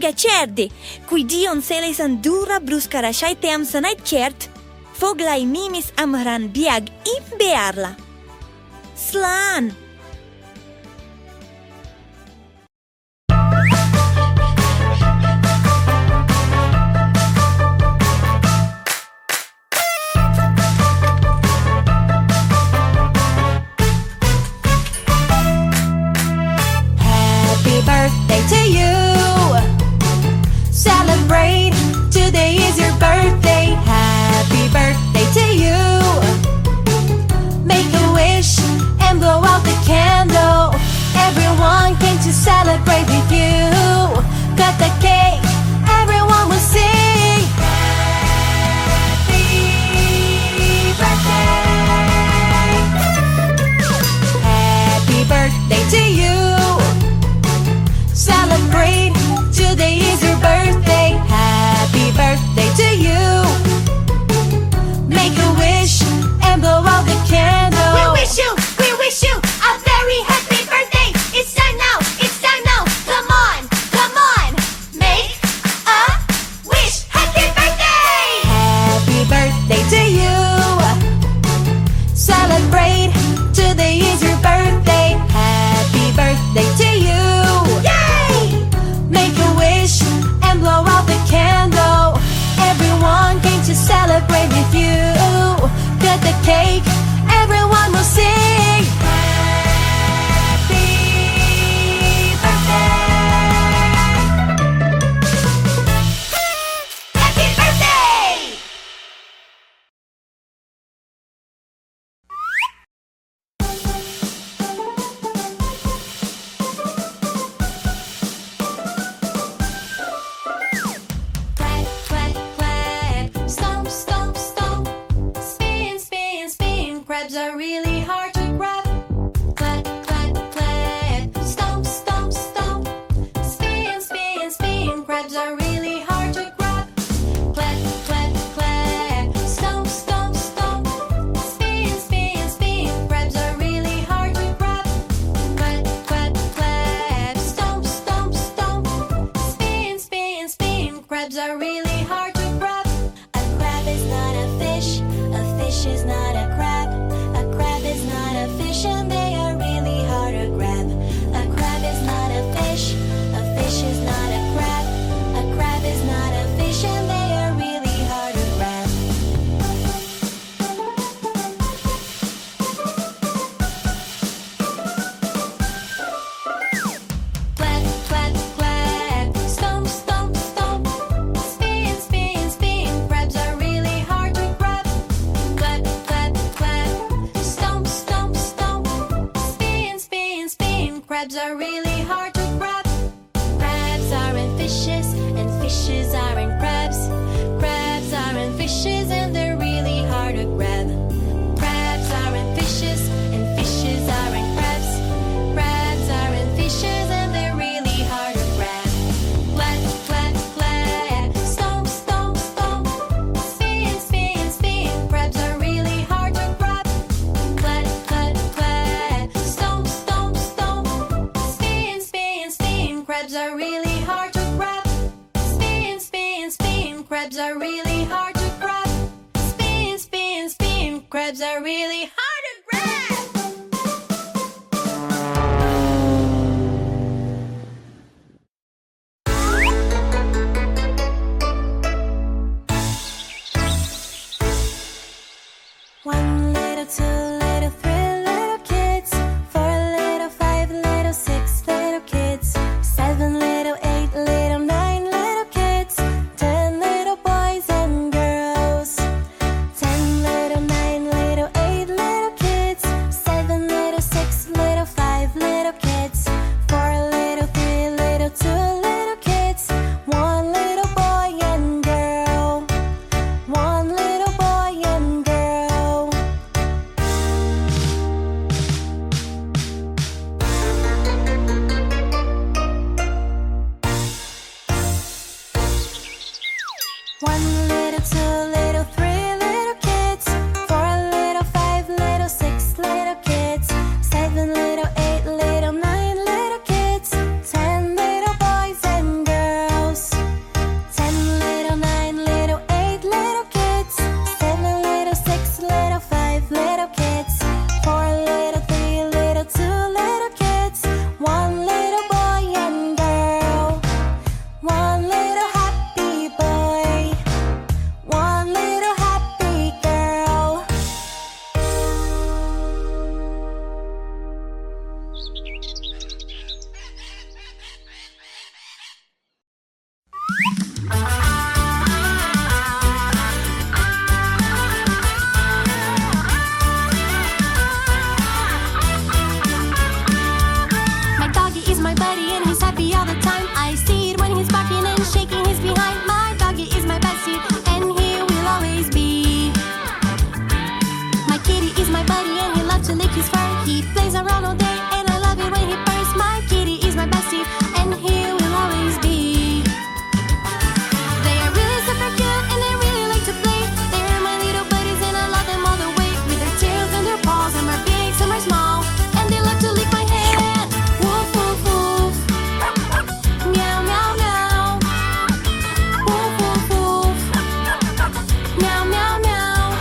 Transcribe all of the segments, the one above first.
chuig cerdi, cui dion seles an dura bruscara Shneaic-Am sanait cert, Foghlaim mimis Amhráin Beaga in Bearla. Slán! Happy birthday to you. Celebrate, today is your birthday. Happy birthday to you. Make a wish and blow out the candle. Everyone came to celebrate with you. Cut the cake, everyone will sing. Happy birthday. Happy birthday to you. Celebrate, today is your birthday. Happy birthday to you. Make a wish and blow out the candle. We wish you a very happy birthday. It's time now, come on, make a wish. Happy birthday. Happy birthday to you. Celebrate, today is your birthday. Happy birthday to you. Yay! Make a wish and blow out the candle. Everyone came to celebrate with you. Cut the cake, everyone will sing. Happy birthday. Happy birthday. Clap, clap, clap. Stomp, stomp, stomp. Spin, spin, spin. Crabs are really hard to grab. Clap, clap, clap. Stomp, stomp, stomp. Spin, spin, spin. Crabs are really hard to grab. Clap, clap, clap. Stomp, stomp, stomp. Spin, spin, spin. Crabs are really hard to grab. Clap, clap, clap. Stomp, stomp, stomp. Spin, spin, spin. Crabs are really hard to grab. A crab is not a fish is not a crab. A crab is not a fish, and they are really hard to grab. A crab is not a fish is not a crab. A crab is not a fish, and they are really hard to grab. Clap, clap, clap. Stomp, stomp, stomp. Spin, spin, spin. Crabs are really hard to grab. Clap, clap, clap. Stomp, stomp, stomp. Spin, spin, spin. Crabs are really hard to grab. Crabs aren't fishes, and fishes aren't crabs. Crabs aren't fishes, and they're really hard to grab. Crabs aren't fishes, and fishes aren't crabs. Crabs aren't fishes, and they're really hard to grab. Clap, clap, clap. Stomp, stomp, stomp. Spin, spin, spin. Crabs are really hard to grab. Clap, clap, clap. Stomp, stomp, stomp. Spin, spin, spin. Crabs are really hard to grab. Spin, spin, spin. Crabs are really hard to grab. Spin, spin, spin. Crabs are really hard to grab. One little, two little, three little kids. 4 little, 5 little, 6 little kids. 7 little, 8 little, 9 little kids. 10 little boys and girls. 10 little, 9 little, 8 my buddy and he's happy all the time. I see it when he's barking and shaking his behind. My doggy is my bestie and he will always be. My kitty is my buddy and he loves to lick his fur. He plays around all day and I love it when he purrs. My kitty is my bestie and he will always be. They are really super cute and they really like to play. They're my little buddies and I love them all the way. With their tails and their paws, some are big, some are small, and they love to lick my hand. Woof woof woof. Meow meow meow. Woof woof woof. Meow meow meow.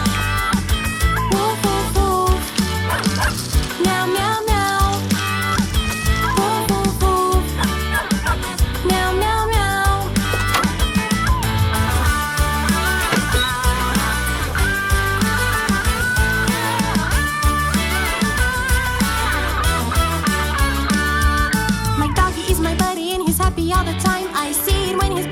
Woof woof woof. Meow meow meow. Woof woof woof. Meow meow meow. My doggy is my buddy and he's happy all the time. I see it when he's